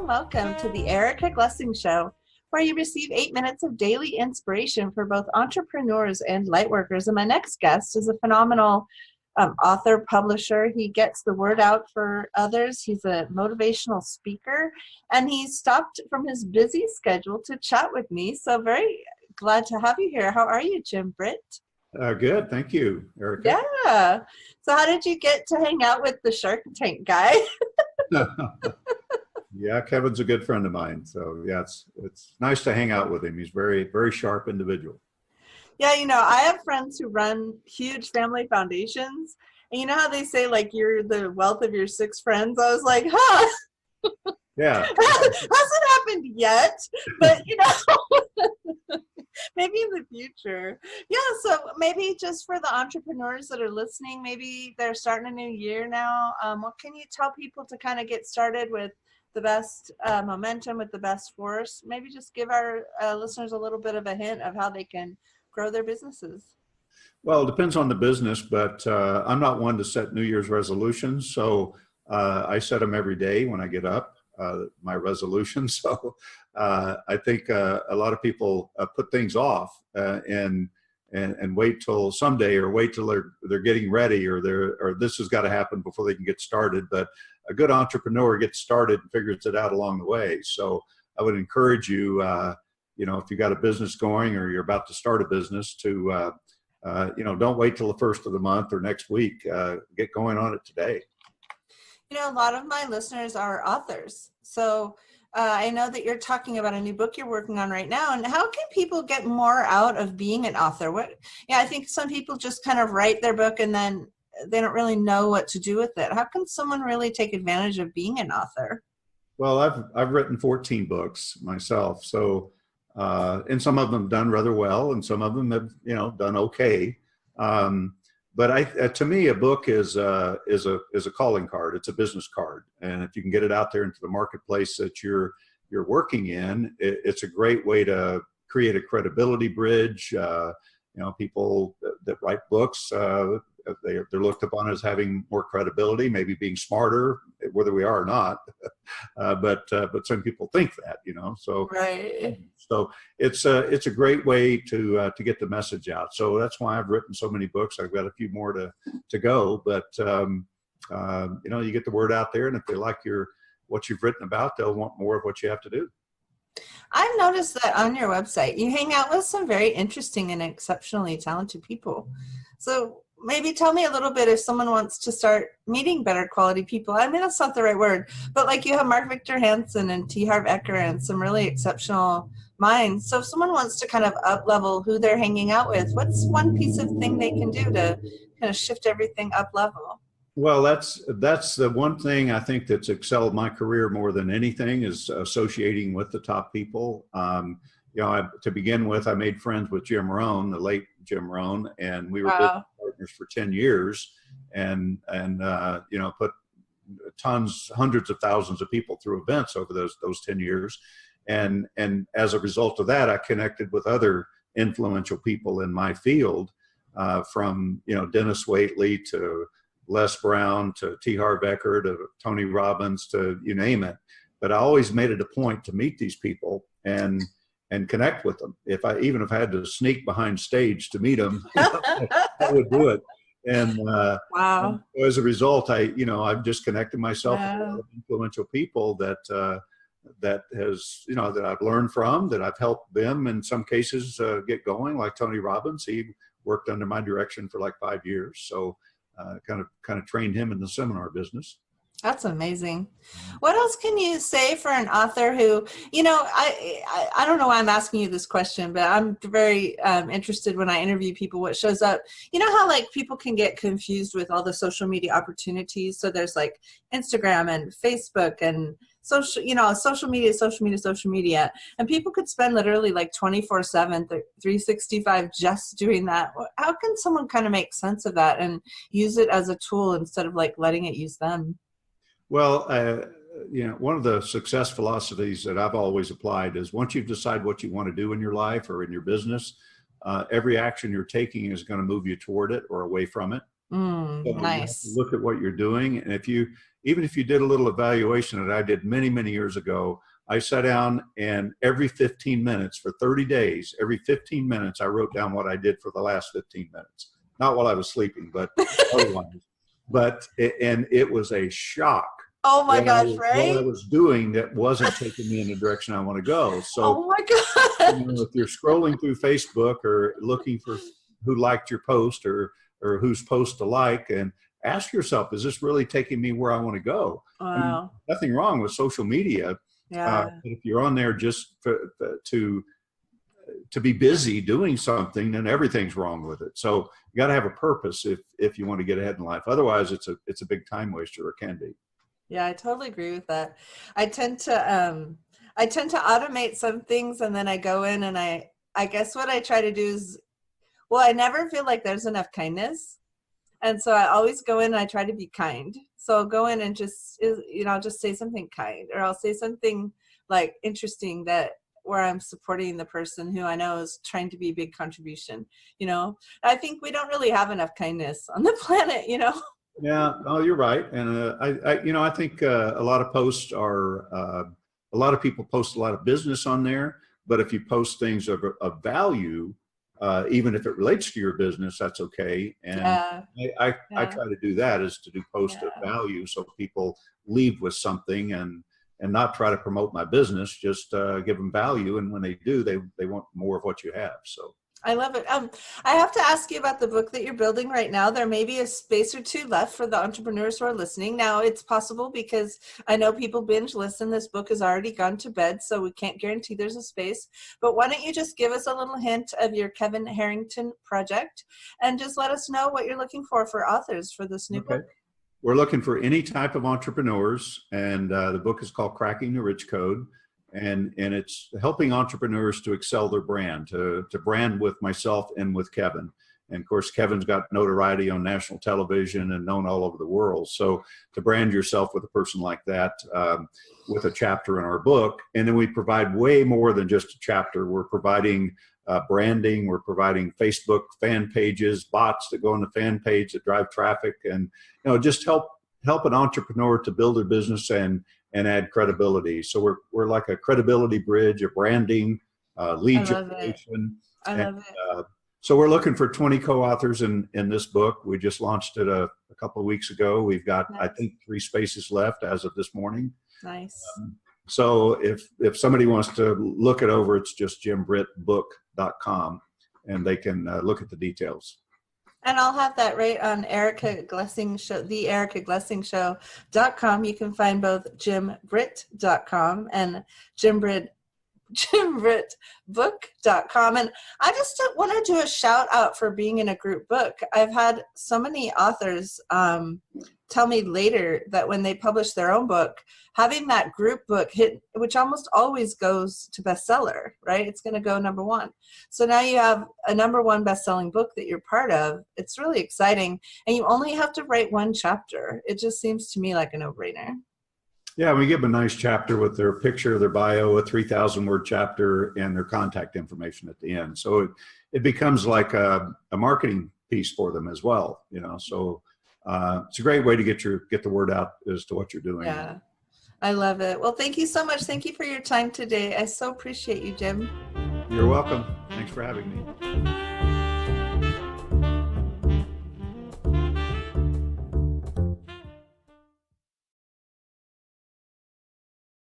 welcome to the Erica Glessing Show, where you receive 8 minutes of daily inspiration for both entrepreneurs and lightworkers. And my next guest is a phenomenal author, publisher. He gets the word out for others. He's a motivational speaker, and he stopped from his busy schedule to chat with me. So very glad to have you here. How are you, Jim Britt? Good. Thank you, Erica. Yeah. So how did you get to hang out with the Shark Tank guy? Yeah, Kevin's a good friend of mine. So yeah, it's nice to hang out with him. He's very sharp individual. Yeah, I have friends who run huge family foundations. And you know how they say, like, you're the wealth of your 6 friends? I was like, huh. Yeah. Hasn't happened yet, but, maybe in the future. Yeah, so maybe just for the entrepreneurs that are listening, maybe they're starting a new year now. What can you tell people to kind of get started with the best momentum, with the best force? Maybe just give our listeners a little bit of a hint of how they can grow their businesses. Well, it depends on the business, but I'm not one to set New Year's resolutions. So I set them every day when I get up, my resolutions. So I think a lot of people put things off and wait till someday, or wait till they're getting ready, or this has got to happen before they can get started. But a good entrepreneur gets started and figures it out along the way. So I would encourage you, if you got a business going or you're about to start a business, to don't wait till the first of the month or next week. Get going on it today. A lot of my listeners are authors. So I know that you're talking about a new book you're working on right now. And how can people get more out of being an author? I think some people just kind of write their book and then they don't really know what to do with it. How can someone really take advantage of being an author? Well, I've written 14 books myself. So, and some of them have done rather well, and some of them have, done okay. But to me, a book is a calling card. It's a business card, and if you can get it out there into the marketplace that you're working in, it's a great way to create a credibility bridge. People that write books, they're looked upon as having more credibility, maybe being smarter, whether we are or not. But some people think that, So right. So it's a great way to get the message out. So that's why I've written so many books. I've got a few more to go, but you get the word out there, and if they like what you've written about, they'll want more of what you have to do. I've noticed that on your website, you hang out with some very interesting and exceptionally talented people. So maybe tell me a little bit if someone wants to start meeting better quality people. I mean, that's not the right word, but like you have Mark Victor Hansen and T. Harv Eker and some really exceptional minds. So if someone wants to kind of up-level who they're hanging out with, what's one piece of thing they can do to kind of shift everything up-level? Well, that's the one thing I think that's excelled my career more than anything, is associating with the top people. To begin with, I made friends with Jim Rohn, the late Jim Rohn, and we were business partners for 10 years, and put hundreds of thousands of people through events over those 10 years. And as a result of that, I connected with other influential people in my field, from Dennis Waitley to Les Brown to T. Harv Eker to Tony Robbins, to you name it. But I always made it a point to meet these people and connect with them. If I had to sneak behind stage to meet them, I would do it. And wow. And as a result, I've just connected myself with influential people that I've learned from, that I've helped them in some cases get going. Like Tony Robbins, he worked under my direction for like 5 years. So kind of trained him in the seminar business. That's amazing. What else can you say for an author who, I don't know why I'm asking you this question, but I'm very interested when I interview people, what shows up. You know how like people can get confused with all the social media opportunities. So there's like Instagram and Facebook and social media. And people could spend literally like 24/7, 365 just doing that. How can someone kind of make sense of that and use it as a tool instead of like letting it use them? Well, one of the success philosophies that I've always applied is, once you've decided what you want to do in your life or in your business, every action you're taking is going to move you toward it or away from it. So you have to Nice. look at what you're doing. And even if you did a little evaluation that I did many, many years ago, I sat down and every 15 minutes for 30 days, every 15 minutes, I wrote down what I did for the last 15 minutes. Not while I was sleeping, but otherwise. And it was a shock Oh my gosh, what I right? was doing that wasn't taking me in the direction I want to go. So, Oh my gosh. if you're scrolling through Facebook or looking for who liked your post or whose post to like, and ask yourself, is this really taking me where I want to go? I mean, Wow. nothing wrong with social media. Yeah. But if you're on there just to be busy doing something, then everything's wrong with it. So you got to have a purpose if you want to get ahead in life. Otherwise, it's a big time waster, or can be. Yeah, I totally agree with that. I tend to automate some things, and then I go in and I guess what I try to do is, well, I never feel like there's enough kindness. And so I always go in and I try to be kind. So I'll go in and just, I'll just say something kind, or I'll say something like interesting that where I'm supporting the person who I know is trying to be a big contribution. I think we don't really have enough kindness on the planet. Yeah, oh, you're right. And I think a lot of posts are, a lot of people post a lot of business on there. But if you post things of value, even if it relates to your business, that's okay. And Yeah. I Yeah. try to do that, is to do post of Yeah. value, so people leave with something, and not try to promote my business, just give them value. And when they do, they want more of what you have. So. I love it. I have to ask you about the book that you're building right now. There may be a space or two left for the entrepreneurs who are listening. Now, it's possible because I know people binge listen. This book has already gone to bed, so we can't guarantee there's a space. But why don't you just give us a little hint of your Kevin Harrington project and just let us know what you're looking for authors for this new book. We're looking for any type of entrepreneurs, and the book is called Cracking the Rich Code. And it's helping entrepreneurs to excel their brand, to brand with myself and with Kevin. And of course, Kevin's got notoriety on national television and known all over the world. So to brand yourself with a person like that, with a chapter in our book. And then we provide way more than just a chapter. We're providing branding. We're providing Facebook fan pages, bots that go on the fan page that drive traffic, and just help an entrepreneur to build their business and add credibility. So we're like a credibility bridge, a branding, lead generation. I love it. So we're looking for 20 co-authors in this book. We just launched it a couple of weeks ago. We've got, nice. I think, 3 spaces left as of this morning. Nice. So if somebody wants to look it over, it's just jimbrittbook.com, and they can look at the details. And I'll have that right on Erica Glessing Show, the ericaglessingshow.com. You can find both jimbritt.com and jimbrittbook.com. And I just want to do a shout out for being in a group book. I've had so many authors tell me later that when they publish their own book, having that group book hit, which almost always goes to bestseller, right? It's going to go number 1. So now you have a number 1 best-selling book that you're part of. It's really exciting. And you only have to write 1 chapter. It just seems to me like a no-brainer. Yeah, we give them a nice chapter with their picture, their bio, a 3,000-word chapter, and their contact information at the end. So it becomes like a marketing piece for them as well, So it's a great way to get the word out as to what you're doing. Yeah, I love it. Well, thank you so much. Thank you for your time today. I so appreciate you, Jim. You're welcome. Thanks for having me.